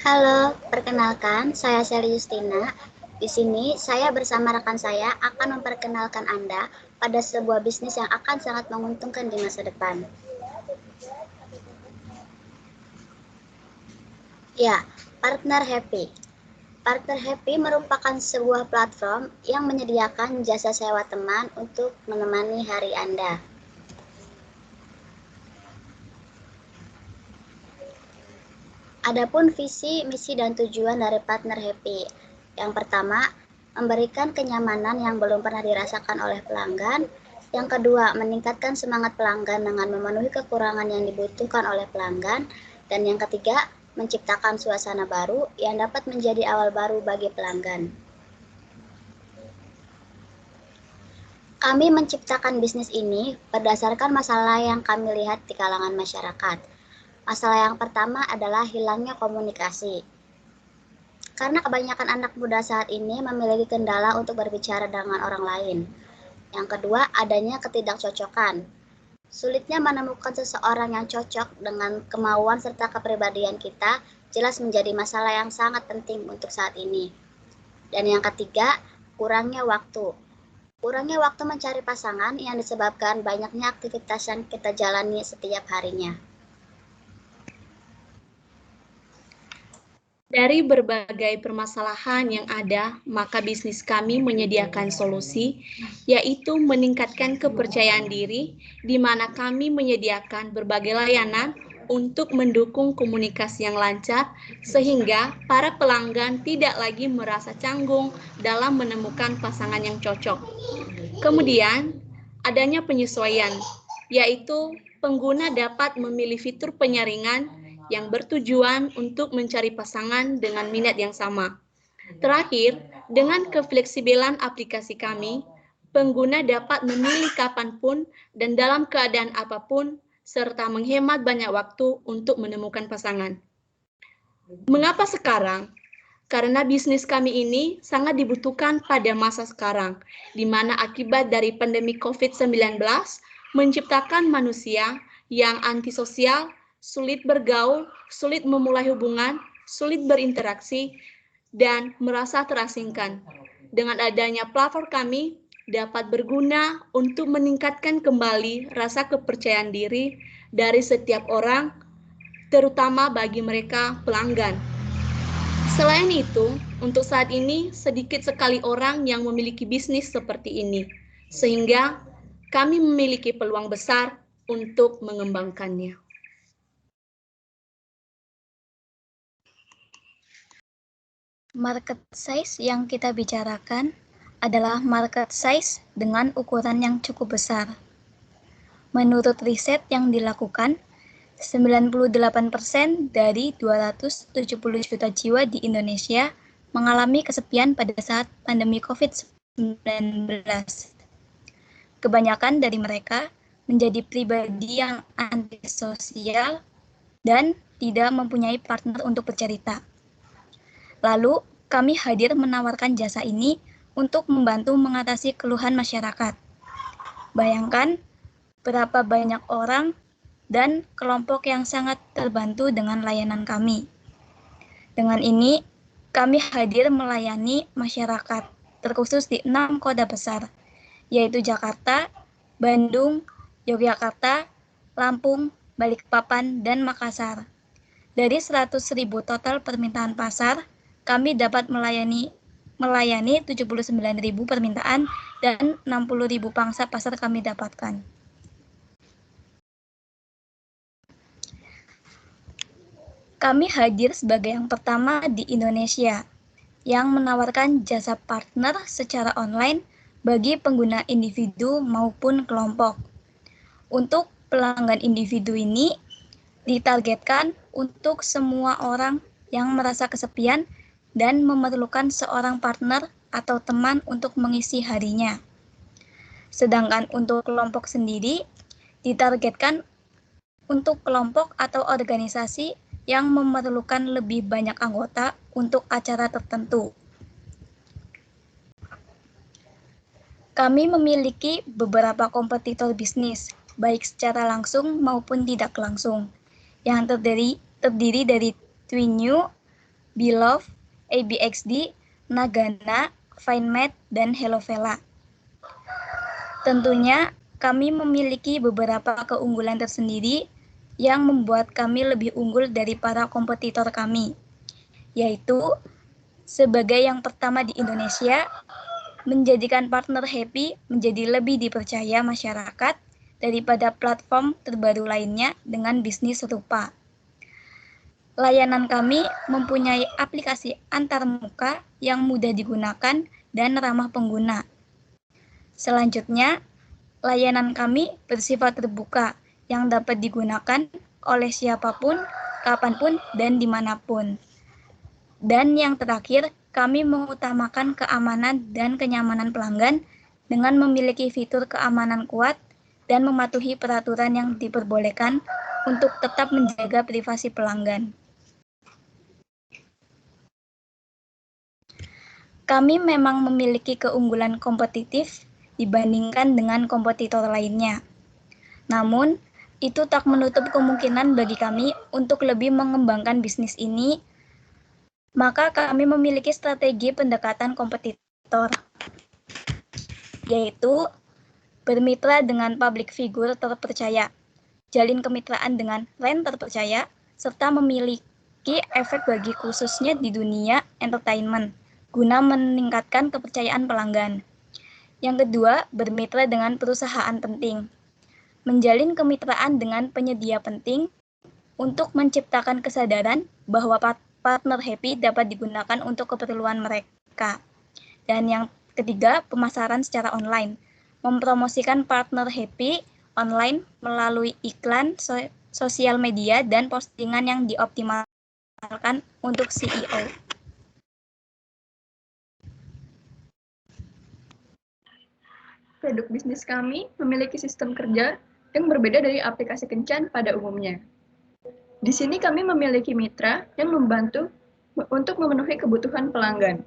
Halo, perkenalkan, saya Sally Justina. Di sini, saya bersama rekan saya akan memperkenalkan Anda pada sebuah bisnis yang akan sangat menguntungkan di masa depan. Ya, Partner Happy. Partner Happy merupakan sebuah platform yang menyediakan jasa sewa teman untuk menemani hari Anda. Adapun visi, misi, dan tujuan dari Partner Happy. Yang pertama, memberikan kenyamanan yang belum pernah dirasakan oleh pelanggan. Yang kedua, meningkatkan semangat pelanggan dengan memenuhi kekurangan yang dibutuhkan oleh pelanggan. Dan yang ketiga, menciptakan suasana baru yang dapat menjadi awal baru bagi pelanggan. Kami menciptakan bisnis ini berdasarkan masalah yang kami lihat di kalangan masyarakat. Masalah yang pertama adalah hilangnya komunikasi. Karena kebanyakan anak muda saat ini memiliki kendala untuk berbicara dengan orang lain. Yang kedua, adanya ketidakcocokan. Sulitnya menemukan seseorang yang cocok dengan kemauan serta kepribadian kita jelas menjadi masalah yang sangat penting untuk saat ini. Dan yang ketiga, kurangnya waktu. Kurangnya waktu mencari pasangan yang disebabkan banyaknya aktivitas yang kita jalani setiap harinya. Dari berbagai permasalahan yang ada, maka bisnis kami menyediakan solusi, yaitu meningkatkan kepercayaan diri, di mana kami menyediakan berbagai layanan untuk mendukung komunikasi yang lancar, sehingga para pelanggan tidak lagi merasa canggung dalam menemukan pasangan yang cocok. Kemudian, adanya penyesuaian, yaitu pengguna dapat memilih fitur penyaringan yang bertujuan untuk mencari pasangan dengan minat yang sama. Terakhir, dengan kefleksibelan aplikasi kami, pengguna dapat memilih kapanpun dan dalam keadaan apapun, serta menghemat banyak waktu untuk menemukan pasangan. Mengapa sekarang? Karena bisnis kami ini sangat dibutuhkan pada masa sekarang, di mana akibat dari pandemi COVID-19 menciptakan manusia yang antisosial, sulit bergaul, sulit memulai hubungan, sulit berinteraksi, dan merasa terasingkan. Dengan adanya platform kami, dapat berguna untuk meningkatkan kembali rasa kepercayaan diri dari setiap orang, terutama bagi mereka pelanggan. Selain itu, untuk saat ini sedikit sekali orang yang memiliki bisnis seperti ini, sehingga kami memiliki peluang besar untuk mengembangkannya. Market size yang kita bicarakan adalah market size dengan ukuran yang cukup besar. Menurut riset yang dilakukan, 98% dari 270 juta jiwa di Indonesia mengalami kesepian pada saat pandemi COVID-19. Kebanyakan dari mereka menjadi pribadi yang antisosial dan tidak mempunyai partner untuk bercerita. Lalu, kami hadir menawarkan jasa ini untuk membantu mengatasi keluhan masyarakat. Bayangkan berapa banyak orang dan kelompok yang sangat terbantu dengan layanan kami. Dengan ini, kami hadir melayani masyarakat, terkhusus di 6 kota besar, yaitu Jakarta, Bandung, Yogyakarta, Lampung, Balikpapan, dan Makassar. Dari 100.000 total permintaan pasar, kami dapat melayani 79.000 permintaan dan 60.000 pangsa pasar kami dapatkan. Kami hadir sebagai yang pertama di Indonesia yang menawarkan jasa partner secara online bagi pengguna individu maupun kelompok. Untuk pelanggan individu ini ditargetkan untuk semua orang yang merasa kesepian dan memerlukan seorang partner atau teman untuk mengisi harinya. Sedangkan untuk kelompok sendiri ditargetkan untuk kelompok atau organisasi yang memerlukan lebih banyak anggota untuk acara tertentu. Kami memiliki beberapa kompetitor bisnis, baik secara langsung maupun tidak langsung, yang terdiri dari Twinnew, Beloved, ABXD, Nagana, FindMate, dan HelloVela. Tentunya, kami memiliki beberapa keunggulan tersendiri yang membuat kami lebih unggul dari para kompetitor kami, yaitu sebagai yang pertama di Indonesia, menjadikan partner Happy menjadi lebih dipercaya masyarakat daripada platform terbaru lainnya dengan bisnis serupa. Layanan kami mempunyai aplikasi antarmuka yang mudah digunakan dan ramah pengguna. Selanjutnya, layanan kami bersifat terbuka yang dapat digunakan oleh siapapun, kapanpun, dan dimanapun. Dan yang terakhir, kami mengutamakan keamanan dan kenyamanan pelanggan dengan memiliki fitur keamanan kuat dan mematuhi peraturan yang diperbolehkan untuk tetap menjaga privasi pelanggan. Kami memang memiliki keunggulan kompetitif dibandingkan dengan kompetitor lainnya. Namun, itu tak menutup kemungkinan bagi kami untuk lebih mengembangkan bisnis ini, maka kami memiliki strategi pendekatan kompetitor, yaitu bermitra dengan public figure terpercaya, jalin kemitraan dengan brand terpercaya, serta memiliki efek bagi khususnya di dunia entertainment, guna meningkatkan kepercayaan pelanggan. Yang kedua, bermitra dengan perusahaan penting. Menjalin kemitraan dengan penyedia penting untuk menciptakan kesadaran bahwa partner Happy dapat digunakan untuk keperluan mereka. Dan yang ketiga, pemasaran secara online. Mempromosikan partner Happy online melalui iklan, sosial media, dan postingan yang dioptimalkan untuk CEO. Produk bisnis kami memiliki sistem kerja yang berbeda dari aplikasi kencan pada umumnya. Di sini kami memiliki mitra yang membantu untuk memenuhi kebutuhan pelanggan.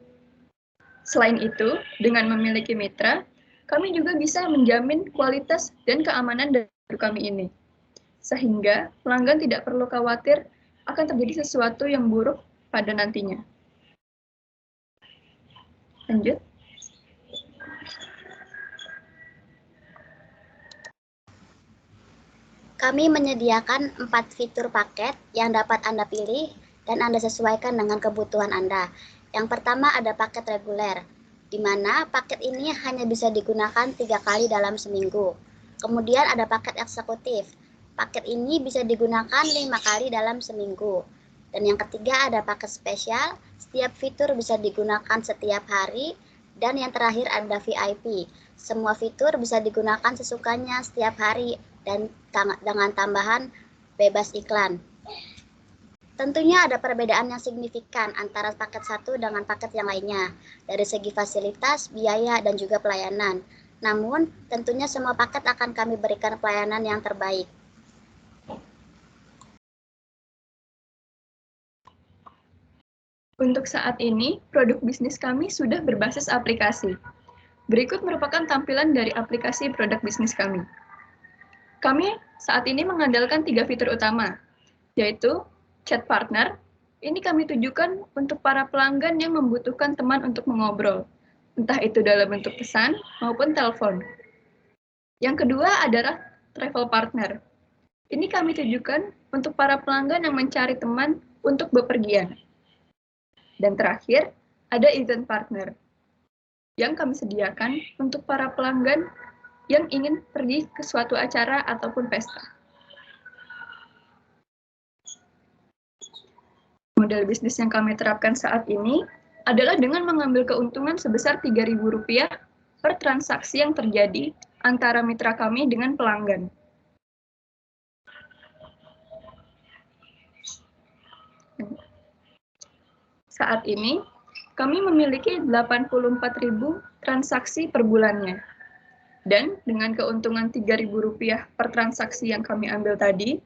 Selain itu, dengan memiliki mitra, kami juga bisa menjamin kualitas dan keamanan dari produk kami ini. Sehingga pelanggan tidak perlu khawatir akan terjadi sesuatu yang buruk pada nantinya. Lanjut. Kami menyediakan 4 fitur paket yang dapat Anda pilih dan Anda sesuaikan dengan kebutuhan Anda. Yang pertama ada paket reguler, di mana paket ini hanya bisa digunakan 3 kali dalam seminggu. Kemudian ada paket eksekutif. Paket ini bisa digunakan 5 kali dalam seminggu. Dan yang ketiga ada paket spesial, setiap fitur bisa digunakan setiap hari. Dan yang terakhir ada VIP. Semua fitur bisa digunakan sesukanya setiap hari dan dengan tambahan bebas iklan. Tentunya ada perbedaan yang signifikan antara paket satu dengan paket yang lainnya, dari segi fasilitas, biaya, dan juga pelayanan. Namun, tentunya semua paket akan kami berikan pelayanan yang terbaik. Untuk saat ini, produk bisnis kami sudah berbasis aplikasi. Berikut merupakan tampilan dari aplikasi produk bisnis kami. Kami saat ini mengandalkan 3 fitur utama, yaitu chat partner. Ini kami tujukan untuk para pelanggan yang membutuhkan teman untuk mengobrol, entah itu dalam bentuk pesan maupun telepon. Yang kedua adalah travel partner. Ini kami tujukan untuk para pelanggan yang mencari teman untuk bepergian. Dan terakhir, ada event partner yang kami sediakan untuk para pelanggan yang ingin pergi ke suatu acara ataupun pesta. Model bisnis yang kami terapkan saat ini adalah dengan mengambil keuntungan sebesar Rp3.000 per transaksi yang terjadi antara mitra kami dengan pelanggan. Saat ini, kami memiliki 84.000 transaksi per bulannya. Dan dengan keuntungan Rp3.000 per transaksi yang kami ambil tadi,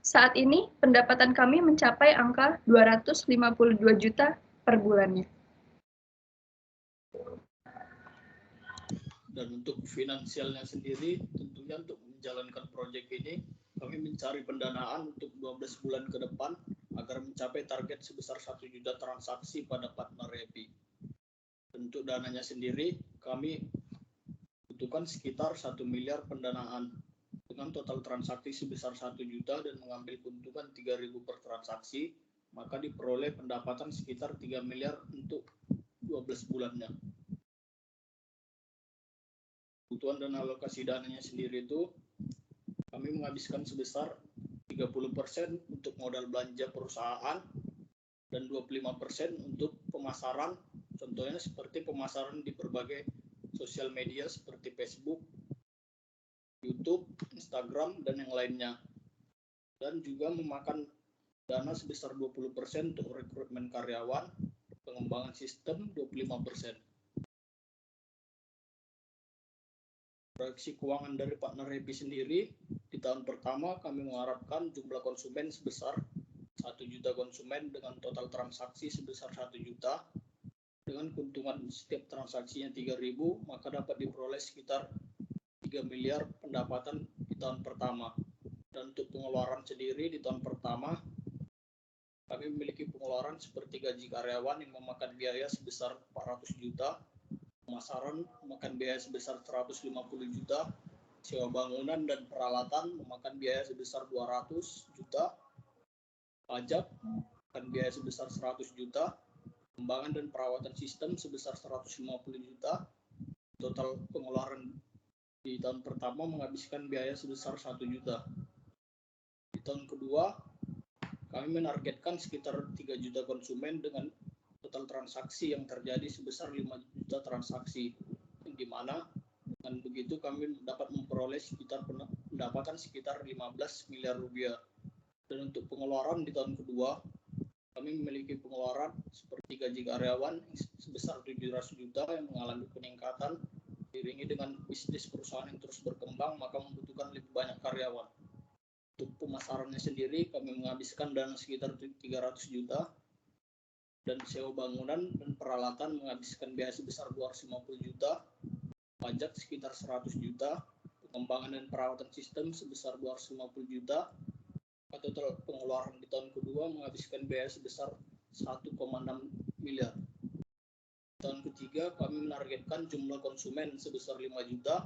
saat ini pendapatan kami mencapai angka 252 juta per bulannya. Dan untuk finansialnya sendiri, tentunya untuk menjalankan proyek ini, kami mencari pendanaan untuk 12 bulan ke depan agar mencapai target sebesar 1 juta transaksi pada partner Happy. Untuk dananya sendiri, kami butuhkan sekitar 1 miliar pendanaan dengan total transaksi sebesar 1 juta dan mengambil keuntungan 3.000 per transaksi, maka diperoleh pendapatan sekitar 3 miliar untuk 12 bulannya. Kebutuhan dan alokasi dananya sendiri itu kami menghabiskan sebesar 30% untuk modal belanja perusahaan dan 25% untuk pemasaran, contohnya seperti pemasaran di berbagai sosial media seperti Facebook, YouTube, Instagram, dan yang lainnya. Dan juga memakan dana sebesar 20% untuk rekrutmen karyawan, pengembangan sistem 25%. Proyeksi keuangan dari partner Happy sendiri, di tahun pertama kami mengharapkan jumlah konsumen sebesar 1 juta konsumen dengan total transaksi sebesar 1 juta. Dengan keuntungan setiap transaksinya 3.000, maka dapat diperoleh sekitar 3 miliar pendapatan di tahun pertama. Dan untuk pengeluaran sendiri di tahun pertama, kami memiliki pengeluaran seperti gaji karyawan yang memakan biaya sebesar 400 juta, pemasaran memakan biaya sebesar 150 juta, sewa bangunan dan peralatan memakan biaya sebesar 200 juta, pajak memakan biaya sebesar 100 juta, pengembangan dan perawatan sistem sebesar 150 juta. Total pengeluaran di tahun pertama menghabiskan biaya sebesar 1 juta. Di tahun kedua, kami menargetkan sekitar 3 juta konsumen dengan total transaksi yang terjadi sebesar 5 juta transaksi, yang dimana dengan begitu kami dapat memperoleh sekitar pendapatan sekitar 15 miliar rupiah. Dan untuk pengeluaran di tahun kedua, kami memiliki pengeluaran seperti gaji karyawan sebesar 700 juta yang mengalami peningkatan, diiringi dengan bisnis perusahaan yang terus berkembang, maka membutuhkan lebih banyak karyawan. Untuk pemasarannya sendiri, kami menghabiskan dana sekitar 300 juta, dan sewa bangunan dan peralatan menghabiskan biaya sebesar 250 juta, pajak sekitar 100 juta, pengembangan dan perawatan sistem sebesar 250 juta, total pengeluaran di tahun kedua menghabiskan biaya sebesar 1,6 miliar. Tahun ketiga, kami menargetkan jumlah konsumen sebesar 5 juta,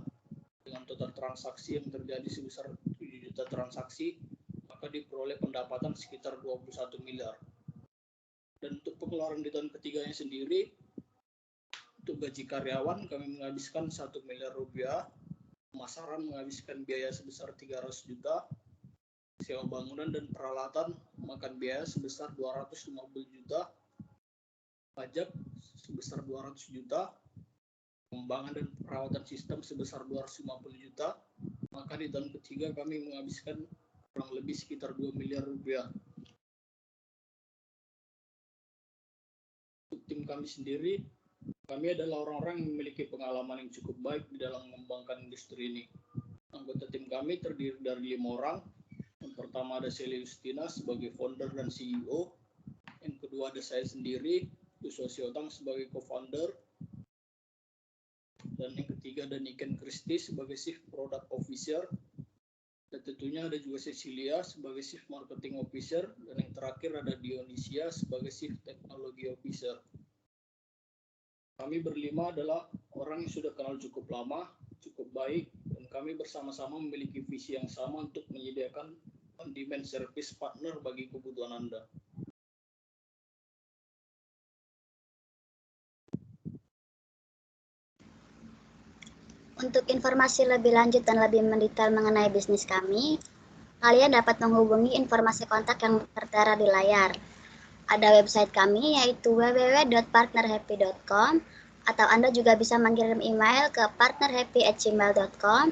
dengan total transaksi yang terjadi sebesar 7 juta transaksi, maka diperoleh pendapatan sekitar 21 miliar. Dan untuk pengeluaran di tahun ketiganya sendiri, untuk gaji karyawan kami menghabiskan 1 miliar rupiah, pemasaran menghabiskan biaya sebesar 300 juta, sewa bangunan dan peralatan memakan biaya sebesar 250 juta, pajak sebesar 200 juta, pengembangan dan perawatan sistem sebesar 250 juta, maka di tahun ketiga kami menghabiskan kurang lebih sekitar 2 miliar rupiah. Untuk tim kami sendiri, kami adalah orang-orang yang memiliki pengalaman yang cukup baik di dalam mengembangkan industri ini. Anggota tim kami terdiri dari 5 orang. Yang pertama ada Sally Justina sebagai founder dan CEO. Yang kedua ada saya sendiri, Joshua Siotang sebagai co-founder. Dan yang ketiga ada Niken Christie sebagai Chief Product Officer. Dan tentunya ada juga Cecilia sebagai Chief Marketing Officer. Dan yang terakhir ada Dionisia sebagai Chief Technology Officer. Kami berlima adalah orang yang sudah kenal cukup lama, cukup baik, dan kami bersama-sama memiliki visi yang sama untuk menyediakan on-demand service partner bagi kebutuhan Anda. Untuk informasi lebih lanjut dan lebih mendetail mengenai bisnis kami, kalian dapat menghubungi informasi kontak yang tertera di layar. Ada website kami yaitu www.partnerhappy.com, atau Anda juga bisa mengirim email ke partnerhappy@gmail.com,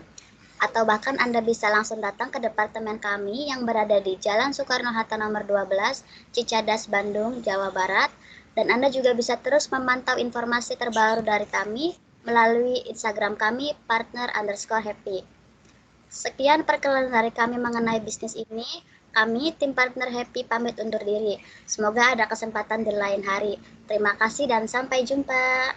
atau bahkan Anda bisa langsung datang ke departemen kami yang berada di Jalan Soekarno-Hatta nomor 12, Cicadas, Bandung, Jawa Barat. Dan Anda juga bisa terus memantau informasi terbaru dari kami melalui Instagram kami partner_happy. Sekian perkenalan dari kami mengenai bisnis ini. Kami, tim Partner Happy, pamit undur diri. Semoga ada kesempatan di lain hari. Terima kasih dan sampai jumpa.